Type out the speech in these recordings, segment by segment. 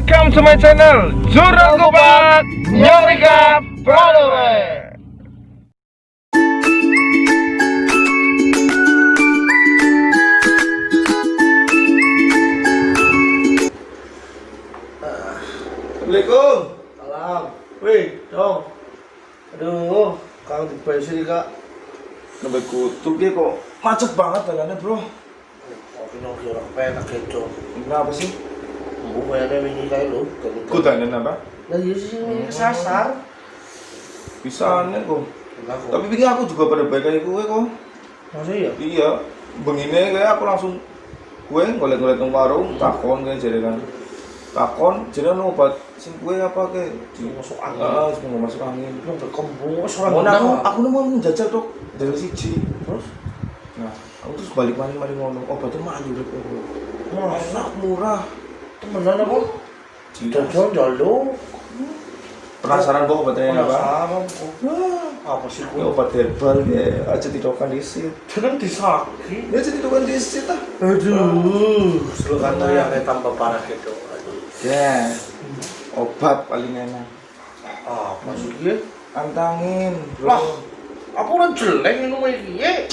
Welcome to my channel Jurnal Kupat Nyorika Pradowe. Assalamualaikum. Salam. Wih, dong. Aduh, kang di sini kak. Sampai kutu dia kok macet banget jalannya bro. Kopi nong orang penak gitu. Kenapa sih? Bu bayarnya wingi kayak lu. Kudanan apa? Nah iya sih wingi kesasar. Bisa aneh kok. Kenapa? Tapi pikir aku juga pada baik kayak gue kok. Masa iya? Iya. Begini kayak aku langsung gue ngeliat-ngeliat nang warung, takon kayak jadi kan. Takon, jadi anu obat sing gue apa kayak Masuk angin. semua masuk angin. Belum berkembang, seorang Mau gendang. aku mau jajal dok dari siji. Terus? Nah, aku terus balik mari ngomong obatnya mahal deh kok. Masa? Enak murah. Temenan apa? Jajan jalo. Penasaran kok obatnya apa? Penasaran kok. Apa sih Ini kok? obat herbal ya, aja tidakkan disit. Jangan disakit. Dia aja tidakkan disit ah. Aduh. Selalu kan yang kayak tambah parah gitu. Aduh. Ya, obat paling enak. Apa sih dia? Antangin, Lah, bro. aku udah jelek minum ini.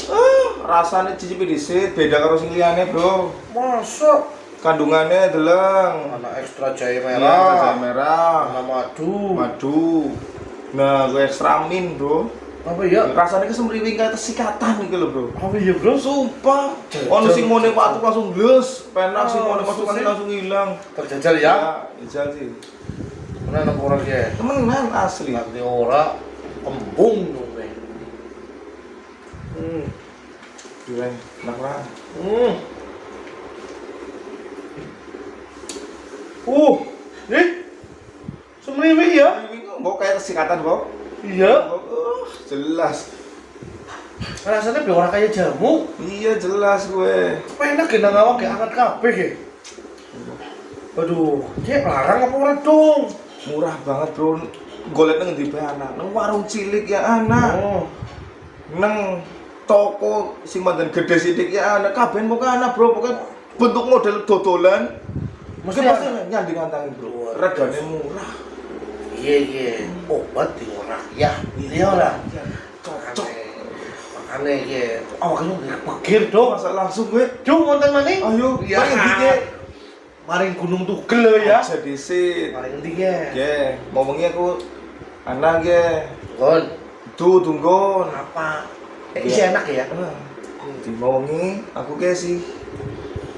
Rasanya cicipi disit, beda karo sing liyane, bro. Masa? Kandungannya deleng. Anak ekstra jahe Iya, merah, jahe merah, anak madu. madu. Nah, gue ekstra min, bro. Apa ya? Rasanya kesemriwing kayak tersikatan gitu loh, bro. Apa ya bro? Sumpah, Jajal. ono sing mau ning patuk langsung glus, penak sing mau ning Oh, masuk angin sih. langsung hilang. Terjajal ya? Ijal sih. Mana anak orang ya? Temenan asli. Nanti orang kembung dong gue. Gila, enak lah. Nih, semriwing ya? Ini mau kayak tersikatan, Bob. Iya. Jelas. Rasanya biar orang kayak jamu. Iya, jelas gue. Enak ya nang awak kayak angkat kabeh ya. Aduh, dia larang apa ora dong? Murah banget, Bro. Golek nang ndi bae anak. Nang warung cilik ya anak. Oh, Nang toko sing mandan gede sithik ya anak. Kabeh pokoke anak, Bro. Pokoke bentuk model dodolan. Mesti Mesti ada. nyanding antangin, Bro. Luar Regane biasa. murah. iya. Obat di orang ya. Iya ora. Cocok. Makanya ya. Awak kan pikir dong. Masa langsung gue. Jom konten maning. Ayo, Iya. mari ngendi, Ge? Maring Gunung Tugel ya. Aja disit. Maring ngendi ya? Ya, ngomongnya aku anak ya. Gon, Tuh tunggon. apa? Isi enak ya? Ngomongi aku kayak sih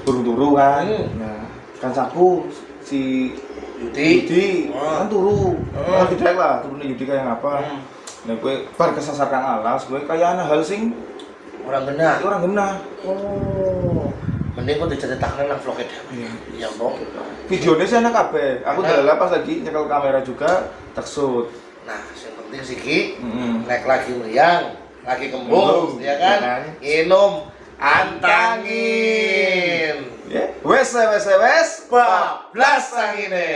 turu kan. Nah, kan saku si Yudi. Yudi Oh. kan turu. Oh. Nah, tidak lah, turunnya Yudi kayak apa? Nah, gue bar kesasar kang alas, gue kayak anak hal sing Orang genah. orang genah. Oh. Mending kok diceritakan nang vlog itu. Iya. Iya, Bang. Videonya sih anak kabeh. Aku Enak. udah pas lagi nyekel kamera juga tersut. Nah, yang penting sih Ki, Heeh. naik lagi meriang, lagi kembung, Kembung, ya kan? ya kan? Minum, antangin. Ya, wes, Bablas angine.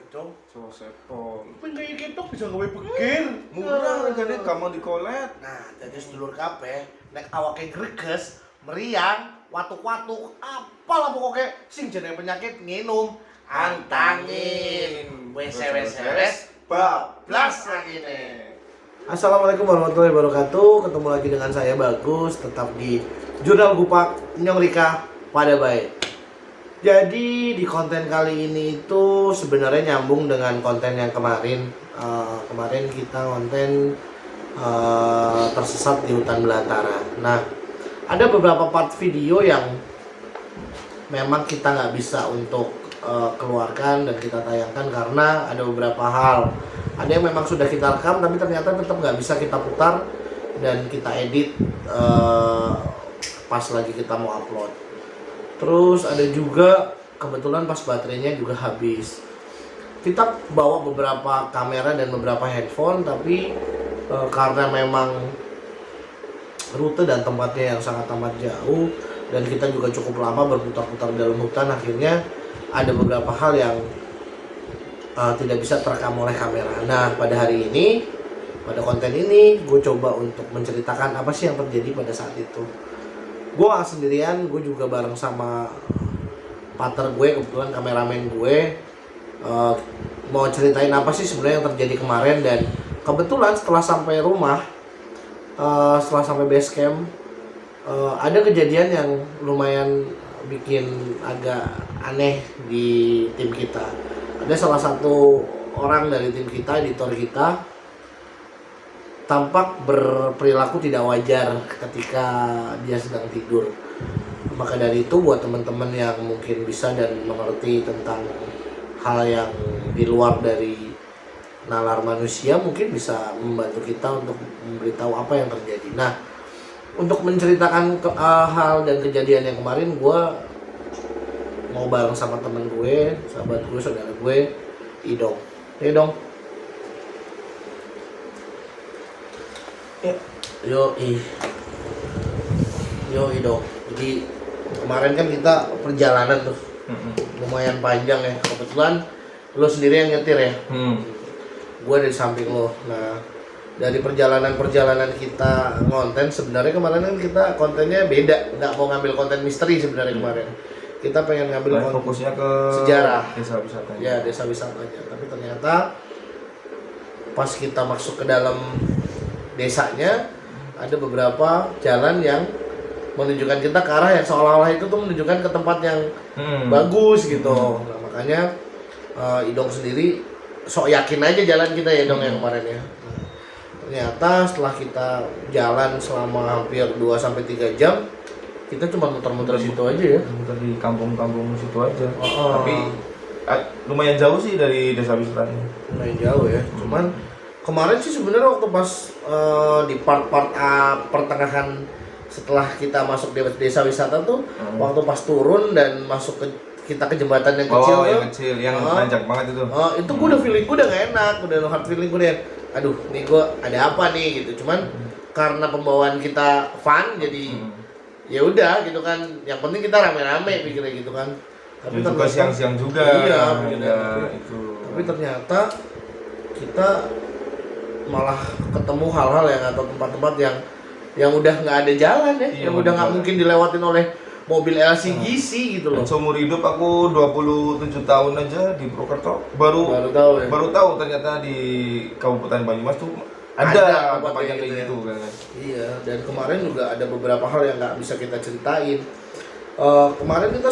Dong, so sepol. pengen gitu bisa gawe pikir. Murah regane gampang dikolet. Nah, jadi sedulur kabeh nek awake greges, meriang, watuk-watuk, apalah pokoknya sing jenenge penyakit nginum antangin. Wes, bablas angine. Assalamualaikum warahmatullahi wabarakatuh. Ketemu lagi dengan saya Bagus, tetap di Jurnal Gupak Nyorika pada baik. Jadi di konten kali ini itu sebenarnya nyambung dengan konten yang kemarin. Kemarin kita konten tersesat di hutan belantara. Nah, ada beberapa part video yang memang kita nggak bisa untuk keluarkan dan kita tayangkan karena ada beberapa hal. Ada yang memang sudah kita rekam tapi ternyata tetap nggak bisa kita putar dan kita edit pas lagi kita mau upload. Terus ada juga kebetulan pas baterainya juga habis. Kita bawa beberapa kamera dan beberapa handphone tapi karena memang rute dan tempatnya yang sangat amat jauh dan kita juga cukup lama berputar-putar dalam hutan, akhirnya ada beberapa hal yang tidak bisa terekam oleh kamera. Nah, pada hari ini, pada konten ini, gue coba untuk menceritakan apa sih yang terjadi pada saat itu. Gue gak sendirian, gue juga bareng sama partner gue, kebetulan kameramen gue, mau ceritain apa sih sebenarnya yang terjadi kemarin. Dan kebetulan setelah sampai rumah, setelah sampai base camp, ada kejadian yang lumayan bikin agak aneh di tim kita. Ada salah satu orang dari tim kita, editor kita, tampak berperilaku tidak wajar ketika dia sedang tidur. Maka dari itu buat teman-teman yang mungkin bisa dan mengerti tentang hal yang di luar dari nalar manusia, mungkin bisa membantu kita untuk memberitahu apa yang terjadi. Nah, untuk menceritakan hal dan kejadian yang kemarin, gue mau bareng sama temen gue, sahabat gue, saudara gue, Idong. Idong. Yo Idong. Jadi kemarin kan kita perjalanan tuh lumayan panjang ya. Kebetulan lo sendiri yang nyetir ya. Gue dari samping lo. Nah, dari perjalanan kita ngonten, sebenarnya kemarin kan kita kontennya beda, nggak mau ngambil konten misteri sebenarnya kemarin. Kita pengen ngambil fokusnya ke sejarah, desa wisatanya. Ya, desa wisatanya. Tapi ternyata pas kita masuk ke dalam desanya, ada beberapa jalan yang menunjukkan kita ke arah yang seolah-olah itu tuh menunjukkan ke tempat yang bagus gitu. Nah, makanya Idong sendiri sok yakin aja jalan kita ya Dong yang kemarin ya. Ternyata setelah kita jalan selama hampir 2-3 jam, kita cuma muter-muter situ aja ya. Muter di kampung-kampung situ aja. Tapi lumayan jauh sih dari desa wisatanya. Lumayan jauh ya. Cuman kemarin sih sebenarnya waktu pas di part-part pertengahan setelah kita masuk di desa wisata tuh, waktu pas turun dan masuk kita ke jembatan yang kecil tuh. Yang kecil, yang nanjak banget itu. Itu gue udah feeling gue udah gak enak, udah hard feeling gue deh. Aduh, nih gue ada apa nih gitu. Cuman karena pembawaan kita fun, jadi ya udah gitu kan. Yang penting kita rame-rame pikirnya gitu kan. Tapi ya juga siang-siang juga. Iya, itu. Tapi ternyata kita malah ketemu hal-hal yang atau tempat-tempat yang udah nggak ada jalan ya, yang udah nggak mungkin dilewatin oleh mobil LCGC gitu loh. Seumur hidup aku 27 tahun aja di Purwokerto baru tahu ya. Baru tahu ternyata di Kabupaten Banyumas tuh ada tempat yang kayak gitu kan. Iya, dan kemarin juga ada beberapa hal yang nggak bisa kita ceritain. Kemarin kita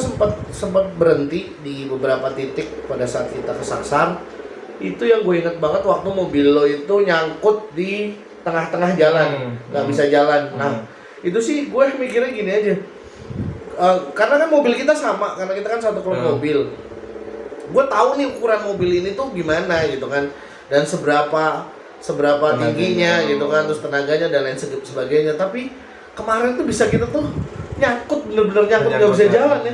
sempat berhenti di beberapa titik pada saat kita kesasar. Itu yang gue inget banget waktu mobil lo itu nyangkut di tengah-tengah jalan, nggak bisa jalan. Nah, itu sih gue mikirnya gini aja. Karena kan mobil kita sama, karena kita kan satu klub mobil. Gue tahu nih ukuran mobil ini tuh gimana gitu kan, dan seberapa tingginya gitu kan, terus tenaganya dan lain sebagainya. Tapi kemarin tuh bisa kita tuh nyangkut, bener-bener nyangkut, nggak bisa jalan ya,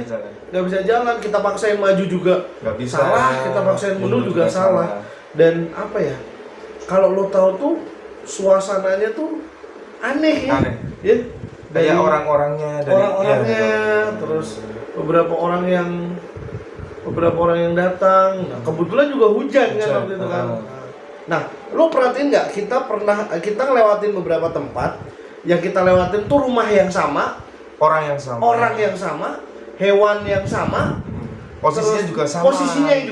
nggak bisa jalan. Kita paksain maju juga nggak bisa, salah, kita paksain mundur juga salah. Dan apa ya, kalau lo tahu tuh suasananya tuh aneh ya, ya. Kayak orang-orangnya, terus beberapa orang yang datang. Nah, kebetulan juga hujan kan waktu itu kan. Nah, lo perhatiin nggak? Kita ngelewatin beberapa tempat, yang kita lewatin tuh rumah yang sama, orang yang sama, hewan yang sama, posisinya juga sama.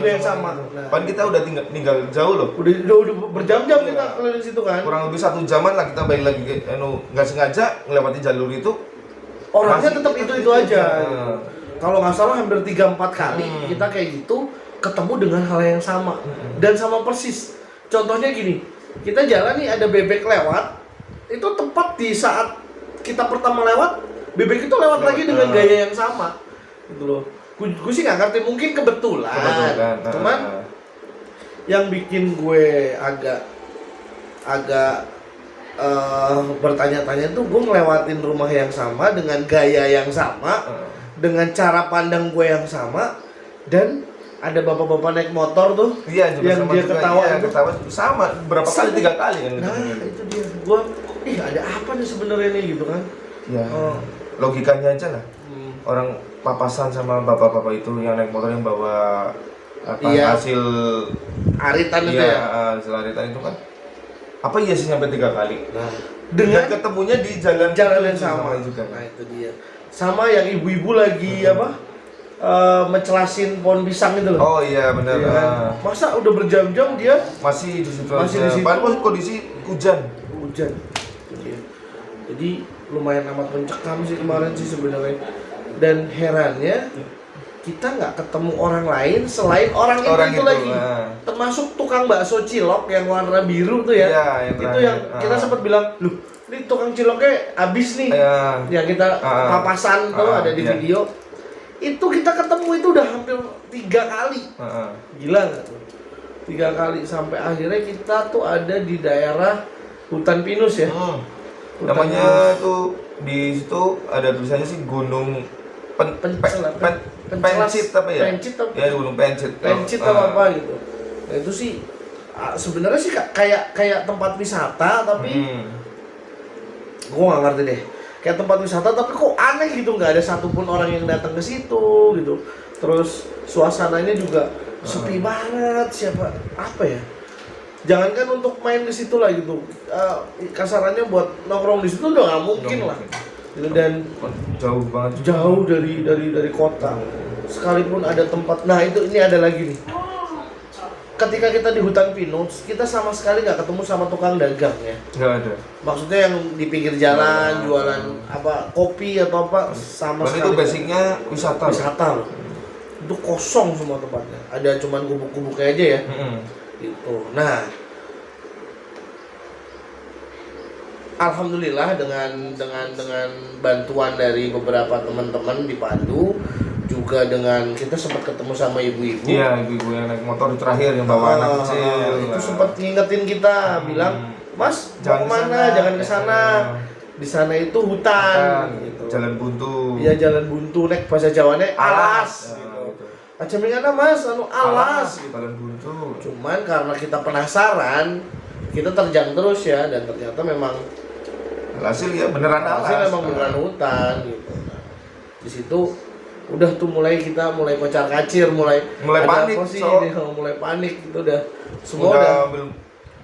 yang sama. Nah, kan kita udah tinggal jauh loh. Udah berjam-jam kita keliling situ kan. Kurang lebih 1 jaman lah kita balik lagi ke nggak sengaja ngelewati jalur itu. Orangnya tetap itu aja. Kalau nggak salah hampir 3-4 kali kita kayak gitu ketemu dengan hal yang sama dan sama persis. Contohnya gini, kita jalan nih ada bebek lewat, itu tepat di saat kita pertama lewat, bebek itu lewat lagi dengan gaya yang sama, gitu loh. Gue sih nggak ngerti, mungkin kebetulan. Cuman yang bikin gue agak bertanya-tanya tuh, gue ngelewatin rumah yang sama dengan gaya yang sama, dengan cara pandang gue yang sama, dan ada bapak-bapak naik motor tuh, yang dia ketawa, sama berapa kali, 3 kali kan. Nah itu dia, gue ada apa nih sebenarnya nih gitu kan. Ya, logikanya aja lah. Orang papasan sama bapak-bapak itu yang naik motor yang bawa hasil aritan itu ya. Hasil aritan itu kan. Apa iya sih sampai 3 kali? Nah, dengan ketemunya di jalan yang sama juga. Nah, itu dia. Sama yang ibu-ibu lagi mencelasin pohon pisang itu loh. Oh iya benar. Iya kan? Masa udah berjam-jam dia Masih di situ Masih aja. di situ. Padahal kondisi hujan. hujan. Iya. Jadi lumayan amat mencekam sih kemarin sih sebenarnya. Dan herannya kita nggak ketemu orang lain selain orang itu lagi. Termasuk tukang bakso cilok yang warna biru tuh ya. Iya, yang itu terakhir. yang kita sempat bilang, "Loh, ini tukang ciloknya habis nih." Iya. Yang kita papasan tuh ada di iya. video. Itu kita ketemu itu udah hampir 3 kali. Gila nggak tuh? 3 kali sampai akhirnya kita tuh ada di daerah hutan pinus ya. Hutan Namanya tuh di situ ada tulisannya sih Gunung Pencit apa ya? Pencit apa? Ya Gunung Pencit. Pencit atau apa gitu. Nah itu sih sebenarnya sih kayak tempat wisata tapi gua nggak ngerti deh. Kayak tempat wisata tapi kok aneh gitu, nggak ada satupun orang yang datang ke situ gitu. Terus suasananya juga sepi banget, apa ya? Jangankan untuk main ke situ lah gitu. Kasarannya buat nongkrong di situ udah nggak mungkin lah. Gitu. Dan jauh banget. Jauh dari kota. Sekalipun ada tempat. Nah, ini ada lagi nih. Ketika kita di hutan pinus, kita sama sekali nggak ketemu sama tukang dagang ya. Nggak ada. Maksudnya yang di pinggir jalan jualan apa kopi atau apa sama Dan sekali. itu basicnya wisata. Wisata loh. Itu kosong semua tempatnya. Ada cuman gubuk-gubuknya aja ya. Gitu. Nah, alhamdulillah dengan bantuan dari beberapa teman-teman di Pandu, juga dengan kita sempat ketemu sama ibu-ibu. Iya, ibu-ibu yang naik motor terakhir yang bawa anak kecil. Itu sempat ngingetin kita, bilang, "Mas, jangan kemana? Jangan ke sana. Di sana itu hutan." Gitu. Jalan buntu. Iya, jalan buntu. Nek bahasa Jawanya alas. Gitu. Aja mingana Mas, alas. Gitu. Jalan buntu. Cuman karena kita penasaran, kita terjang terus ya, dan ternyata memang Hasil ya beneran alas. hasil memang beneran hutan gitu. Nah, di situ udah tuh kita mulai kocar-kacir, mulai ada panik, apa sih, mulai panik itu udah semua udah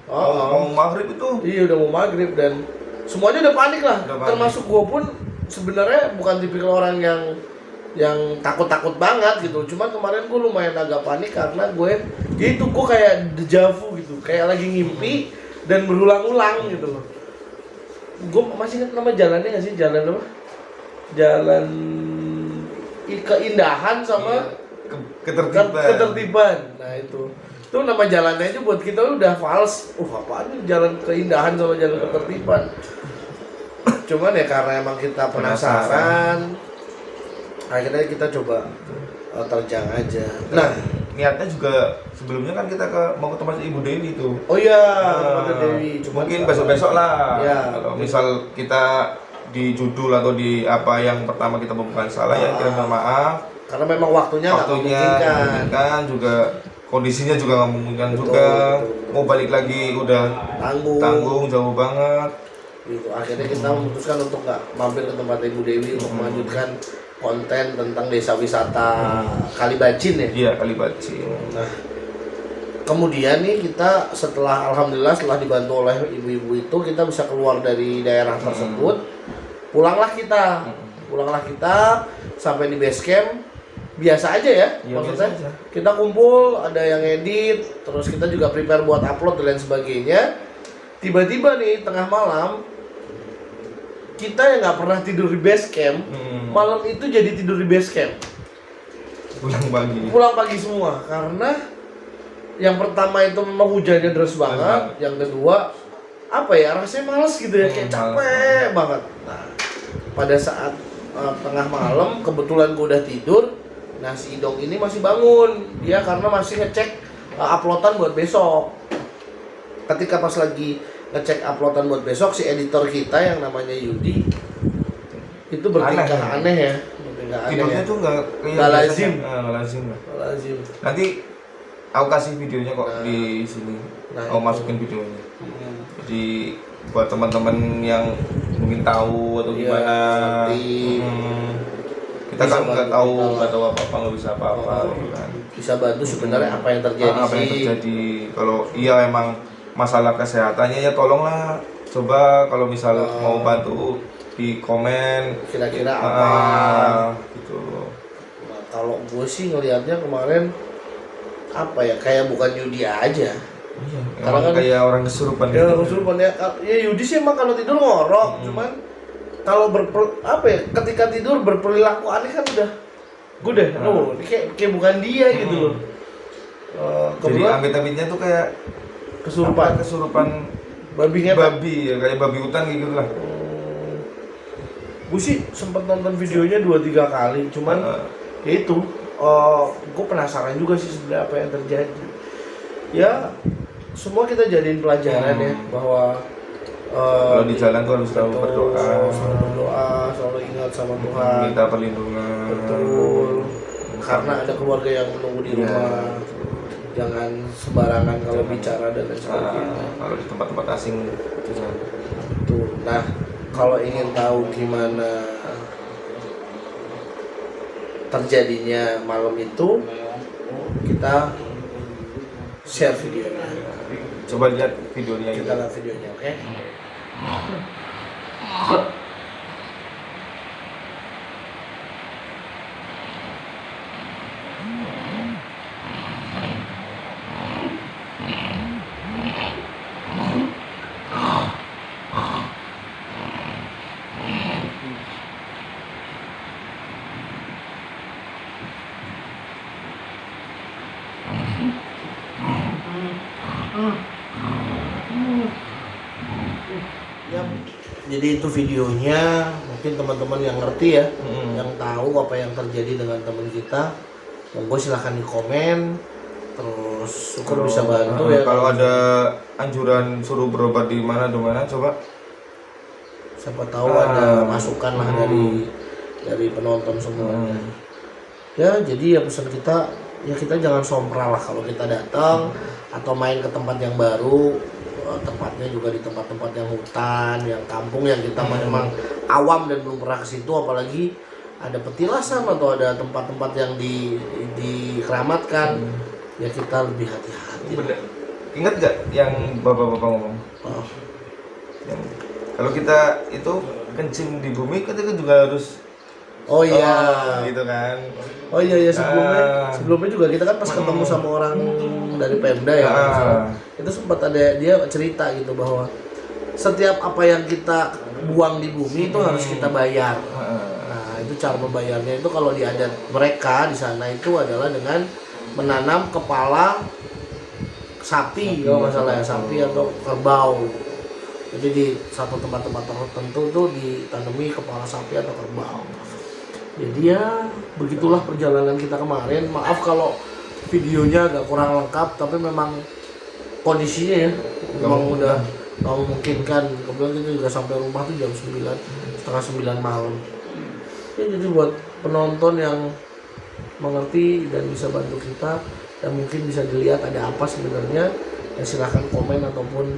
udah mau maghrib itu. Iya udah mau maghrib dan semuanya udah panik lah. Udah panik. Termasuk gue pun sebenarnya bukan tipikal orang yang takut-takut banget gitu. Cuman kemarin gue lumayan agak panik karena gue kayak dejavu gitu, kayak lagi ngimpi dan berulang-ulang gitu loh. Gue masih ingat nama jalannya nggak sih? Jalan apa? Jalan keindahan sama ketertiban. Nah itu nama jalannya aja buat kita udah fals. Apaan nih jalan keindahan sama jalan ketertiban? Cuman ya karena emang kita penasaran, akhirnya kita coba terjang aja. Nah, niatnya juga sebelumnya kan kita mau ke tempat Ibu Dewi tuh. Oh iya, Ibu Dewi. Mungkin besok-besok lah. Ya, kalau misal kita di judul atau di apa yang pertama kita bukan salah ya kita minta maaf. Karena memang waktunya nggak memungkinkan. Juga kondisinya juga nggak memungkinkan juga. Betul. Mau balik lagi udah tanggung jauh banget. Gitu. Akhirnya kita memutuskan untuk nggak mampir ke tempat Ibu Dewi untuk melanjutkan konten tentang desa wisata Kalibacin ya. Iya, Kalibacin. Nah, kemudian nih kita alhamdulillah setelah dibantu oleh ibu-ibu itu kita bisa keluar dari daerah tersebut. Pulanglah kita sampai di base camp. Biasa aja ya, maksudnya biasa aja. Kita kumpul, ada yang edit, terus kita juga prepare buat upload dan lain sebagainya. Tiba-tiba nih tengah malam kita yang nggak pernah tidur di base camp, malam itu jadi tidur di base camp. Pulang pagi semua karena yang pertama itu memang hujannya deras banget, yang kedua apa ya rasanya males gitu ya, kayak capek banget. Nah, pada saat tengah malam kebetulan gue udah tidur, nah si Idong ini masih bangun, dia karena masih ngecek uploadan buat besok. Ketika pas lagi ngecek uploadan buat besok, si editor kita yang namanya Yudi itu bertingkah aneh ya. Tidurnya tuh nggak lazim. Nanti aku kasih videonya kok di sini. Aku masukin videonya. Jadi buat teman-teman yang mungkin tahu atau gimana. Kita kan nggak tahu apa-apa, nggak bisa apa-apa. Bisa bantu sebenarnya apa yang terjadi apa yang terjadi. Kalau iya emang masalah kesehatannya ya tolonglah coba kalau misal mau bantu di komen kira-kira apa gitu. Nah, kalau gue sih ngelihatnya kemarin apa ya, kayak bukan Yudi aja. Iya, Karena kan kayak orang kesurupan ya gitu. kesurupan ya. Ya Yudi sih emang kalau tidur ngorok, cuman kalau ketika tidur berperilaku aneh kan udah gue deh, ini kayak bukan dia gitu loh. Jadi amit-amitnya tuh kayak kesurupan babi ya, kayak babi hutan gitu lah. Gue sih sempat nonton videonya 2-3 kali, cuman ya itu gue penasaran juga sih sebenarnya apa yang terjadi. Ya semua kita jadiin pelajaran ya, bahwa kalau di jalan tuh harus selalu berdoa, selalu ingat sama Tuhan, minta perlindungan. betul, karena ada keluarga yang menunggu di rumah. Jangan sembarangan kalau bicara dan lain sebagainya. Kalau di tempat-tempat asing itu jangan. Betul. Nah, kalau ingin tahu gimana terjadinya malam itu, kita share videonya. Coba lihat videonya. Kita lihat videonya, oke? Ya, jadi itu videonya. Mungkin teman-teman yang ngerti ya, yang tahu apa yang terjadi dengan teman kita, monggo silahkan di komen. Terus syukur bisa bantu ya. Kalau ada anjuran suruh berobat di mana coba. Siapa tahu ada masukan lah dari penonton semuanya. Ya, jadi ya pesan kita, ya kita jangan sompral lah kalau kita datang atau main ke tempat yang baru. Tempatnya juga di tempat-tempat yang hutan, yang kampung, yang kita memang awam dan belum pernah ke situ, apalagi ada petilasan atau ada tempat-tempat yang dikeramatkan, ya kita lebih hati-hati. Bener. Ingat gak yang bapak-bapak ngomong? Yang, kalau kita itu kencing di bumi, kita juga harus gitu kan. Oh iya sebelumnya juga kita kan pas ketemu sama orang dari Pemda ya, itu sempat ada dia cerita gitu bahwa setiap apa yang kita buang di bumi itu harus kita bayar. Nah, itu cara membayarnya itu kalau di adat mereka di sana itu adalah dengan menanam kepala sapi kalau nggak salah ya, sapi atau kerbau. Jadi di satu tempat-tempat tertentu tuh ditanami kepala sapi atau kerbau. Jadi ya begitulah perjalanan kita kemarin. Maaf kalau videonya agak kurang lengkap, tapi memang kondisinya ya memang udah memungkinkan. Kemudian kita juga sampai rumah tuh jam 9, setengah 9 malam. Ya, jadi buat penonton yang mengerti dan bisa bantu kita, dan mungkin bisa dilihat ada apa sebenarnya, ya silahkan komen ataupun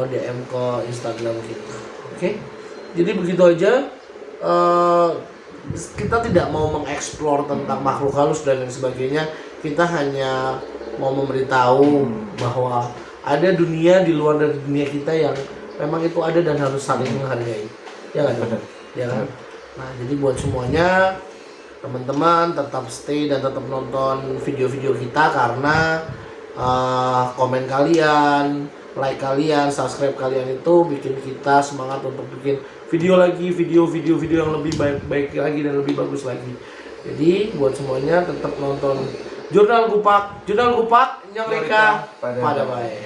DM ke Instagram kita. Oke? Jadi begitu aja. Kita tidak mau mengeksplor tentang makhluk halus dan lain sebagainya. Kita hanya mau memberitahu bahwa ada dunia di luar dari dunia kita yang memang itu ada dan harus saling menghargai. Ya nggak? Ya kan? Nah, jadi buat semuanya, teman-teman tetap stay dan tetap nonton video-video kita, karena komen kalian, like kalian, subscribe kalian itu bikin kita semangat untuk bikin video yang lebih baik lagi dan lebih bagus lagi. Jadi buat semuanya tetap nonton Jurnal Gupak, Nyong Rika, pada baik.